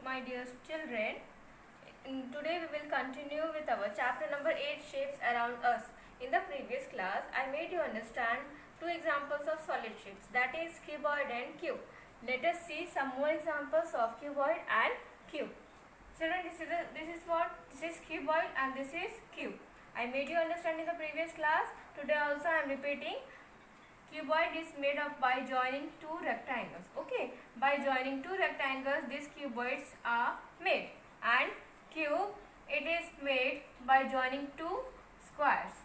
my dear children. Today we will continue with our chapter number 8, shapes around us. In the previous class, I made you understand two examples of solid shapes, that is cuboid and cube. Let us see some more examples of cuboid and cube. Children, this is cuboid and this is cube. I made you understand in the previous class. Today also I am repeating. Cuboid is made up by joining two rectangles. Okay, by joining two rectangles, these cuboids are made. And cube, it is made by joining two squares.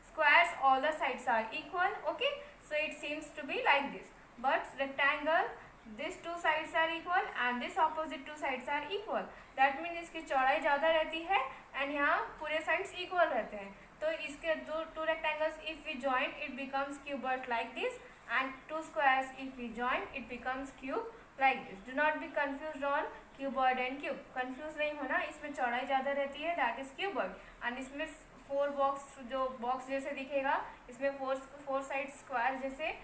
Squares, all the sides are equal. Okay, so it seems to be like this. But rectangle, these two sides are equal and this opposite two sides are equal. That means इसकी चौड़ाई ज़्यादा रहती है and यहाँ पूरे sides equal रहते हैं. तो इसके two rectangles if we join it becomes cuboid like this, and two squares if we join it becomes cube like this. Do not be confused on cuboid and cube. Confuse नहीं होना, इसमें चौड़ाई ज़्यादा रहती है, that is cuboid, and इसमें four box जो box जैसे दिखेगा, इसमें फोर साइड स्क्वायर जैसे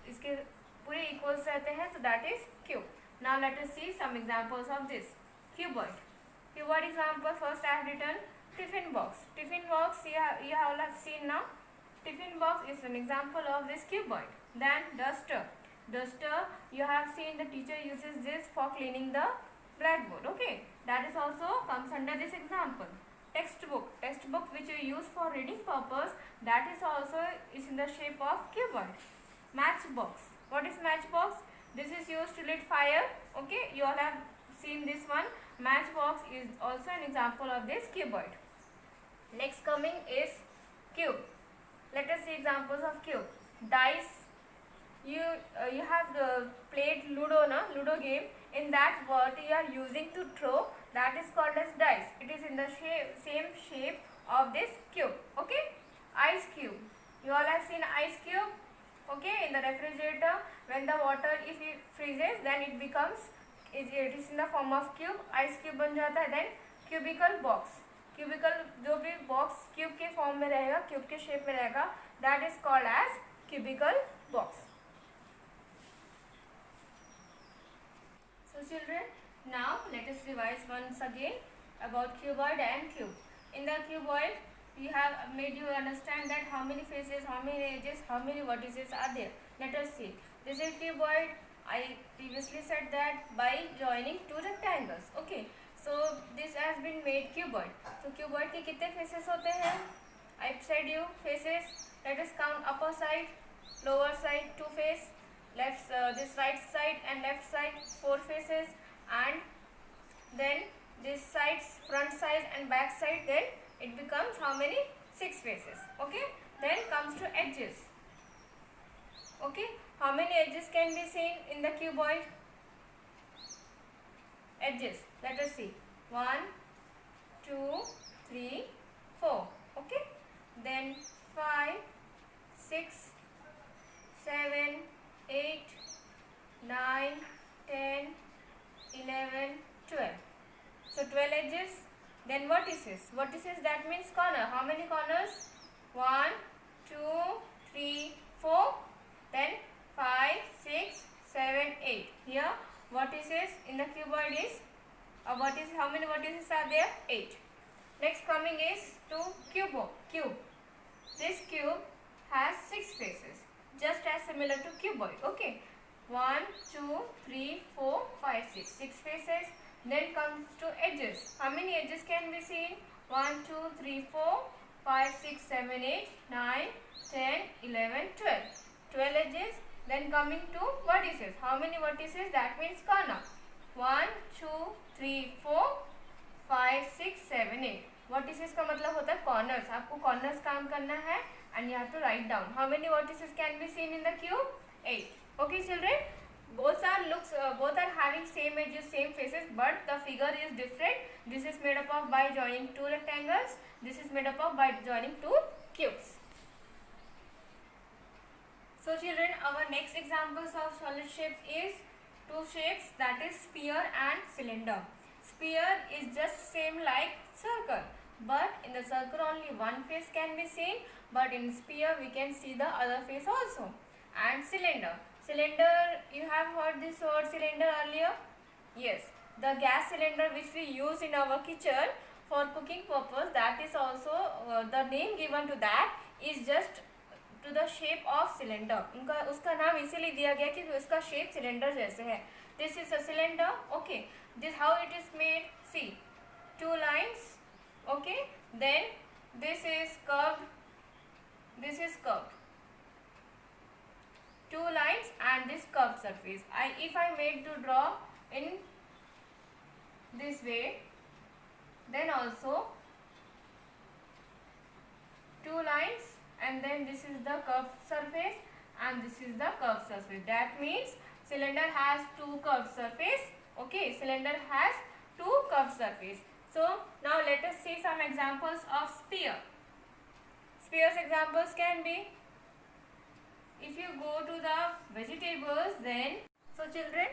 इसके पूरे इक्वल्स रहते हैं, तो that is cube. Now let us see some examples of this cuboid. Cuboid example, first I have written tiffin box. Tiffin box, you have seen now. Tiffin box is an example of this cuboid. Then duster. Duster, you have seen the teacher uses this for cleaning the blackboard. Okay, that is also comes under this example. Textbook. Textbook which you use for reading purpose, that is also is in the shape of cuboid. Matchbox. What is matchbox? This is used to lit fire. Okay, you all have seen this one. Matchbox is also an example of this cuboid. Next coming is cube. Let us see examples of cube. Dice. You have played Ludo, Ludo game. In that, what you are using to throw, that is called as dice. It is in the same shape of this cube. Okay. Ice cube. You all have seen ice cube. Okay, in the refrigerator, when the water if it freezes, then it becomes it is in the form of cube. Ice cube बन जाता है. Then cubicle box. Cubicle जो भी box cube के form में रहेगा, cube के shape में रहेगा, that is called as cubicle box. So children, now let us revise once again about cuboid and cube. In the cuboid, we have made you understand that how many faces, how many edges, how many vertices are there. Let us see. This is cuboid. I previously said that by joining two rectangles. Okay. So this has been made cuboid. So cuboid के कितने faces होते हैं? I said you faces. Let us count upper side, lower side, two face. Left this right side and left side, four faces, and then this sides, front side and back side, then it becomes how many? 6 faces. Okay. Then comes to edges. Okay. How many edges can be seen in the cuboid? Edges. Let us see. 1, 2, 3, 4. Okay. Then 5, 6, 7, 8, 9, 10, 11, 12. So 12 edges. Then vertices. Vertices, that means corner. How many corners? 1, 2, 3, 4. Then 5, 6, 7, 8. Here vertices in the cuboid is vertices. How many vertices are there? 8. Next coming is to cube. This cube has 6 faces, just as similar to cuboid. Okay. 1, 2, 3, 4, 5, 6. 6 faces. Then comes to edges. How many edges can be seen? 1, 2, 3, 4, 5, 6, 7, 8, 9, 10, 11, 12. 12 edges. Then coming to vertices. How many vertices? That means corner. 1, 2, 3, 4, 5, 6, 7, 8. Vertices का मतलब होता है corners. आपको corners काम करना है and you have to write down. How many vertices can be seen in the cube? 8. Okay children. Both are having same edges, same faces, but the figure is different. This is made up of by joining two rectangles. This is made up of by joining two cubes. So children, our next examples of solid shapes is two shapes, that is sphere and cylinder. Sphere is just same like circle, but in the circle only one face can be seen, but in sphere we can see the other face also. And cylinder. Cylinder, you have heard this word cylinder earlier? Yes. the gas cylinder which we use in our kitchen for cooking purpose, that is also the name given to that is just to the shape of cylinder. उनका उसका नाम इसीलिए दिया गया कि उसका shape cylinder जैसे है. This is a cylinder. Okay, this how it is made. See, two lines. Okay, then this is curved, this is curved, two lines and this curved surface. If I made to draw in this way, then also two lines and then this is the curved surface and this is the curved surface. That means cylinder has two curved surface. Okay, cylinder has two curved surface. So now let us see some examples of sphere. Sphere's examples can be, if you go to the vegetables, then so children,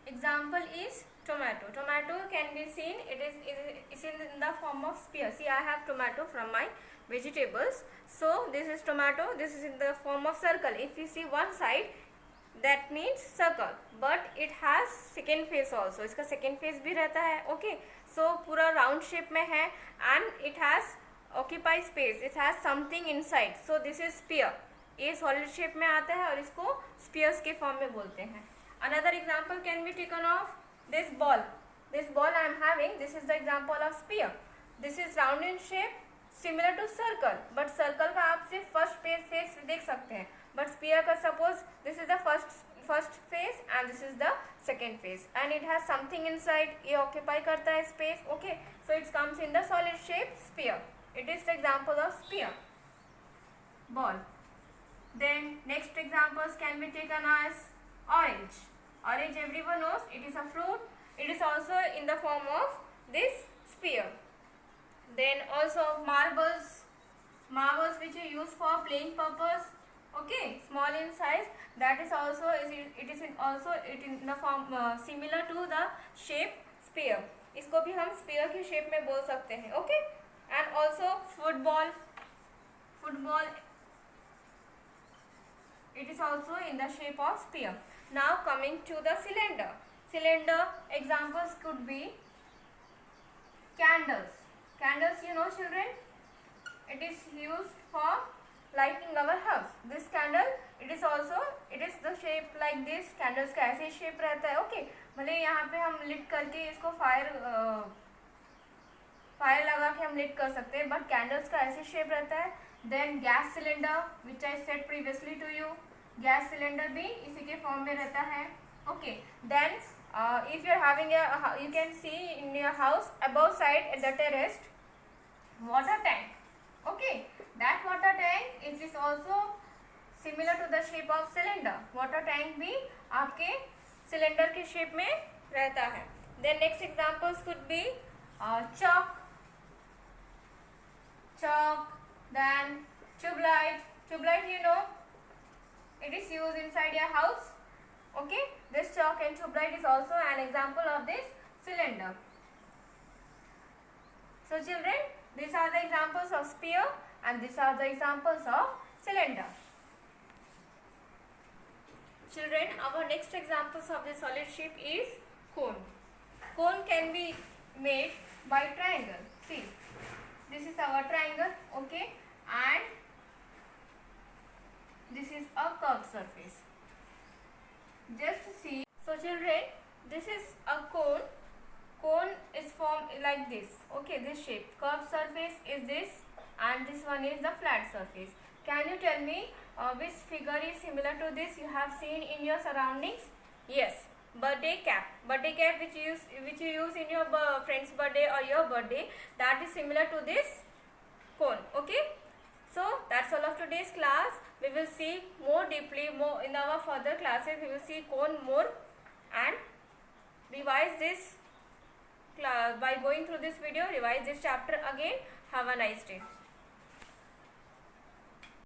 example is tomato. Tomato can be seen, it is in the form of sphere. See, I have tomato from my vegetables. So this is tomato, this is in the form of circle. If you see one side, that means circle, but it has second face also. इसका second face भी रहता है. Okay, so पूरा round shape में है and it has occupy space, it has something inside. So this is sphere. ये solid shape में आता है और इसको spheres के form में बोलते हैं. Another example can be taken of this ball. This ball I am having, this is the example of sphere. This is round in shape, similar to circle, but circle का आप सिर्फ first face देख सकते हैं. But sphere का suppose this is the first face and this is the second face and it has something inside. ये occupy करता है space. Okay, so it comes in the solid shape sphere. It is the example of sphere. Ball. Then next examples can be taken as orange. Orange everyone knows, it is a fruit. It is also in the form of this sphere. Then also marbles which are used for playing purpose. Okay, small in size, that is also it is in the form similar to the shape sphere. इसको भी हम sphere की shape में बोल सकते हैं. Okay, and also football, it is also in the shape of sphere. Now coming to the cylinder. Cylinder examples could be candles. Candles, you know children, it is used for lighting our house. This candle, it is the shape like this. Candles का ऐसे shape रहता है. Okay, भले यहाँ पे हम lit करके इसको fire लगा के हम lit कर सकते हैं, but candles का ऐसे shape रहता है. Then gas cylinder, which I said previously to you, gas cylinder भी इसी के form में रहता है. Okay, then if you are having you can see in your house above side at the terrace water tank. Okay, that water tank it is also similar to the shape of cylinder. Water tank भी आपके cylinder के shape में रहता है. Then next examples could be chalk, then tube light. You know, it is used inside your house. Okay, this chalk and tube light is also an example of this cylinder. So children, these are the examples of sphere and these are the examples of cylinder. Children, our next examples of the solid shape is cone. Cone can be made by triangle. See, this is our triangle. Okay, and this is a curved surface. Just see. So children, this is a cone. Cone is formed like this. Okay, this shape. Curved surface is this and this one is the flat surface. Can you tell me which figure is similar to this you have seen in your surroundings? Yes, birthday cap. Birthday cap which you use in your friend's birthday or your birthday, that is similar to this cone. Okay, so that's all of today's class. We will see more deeply in our further classes. We will see cone more and revise this by going through this video. Revise this chapter again. Have a nice day.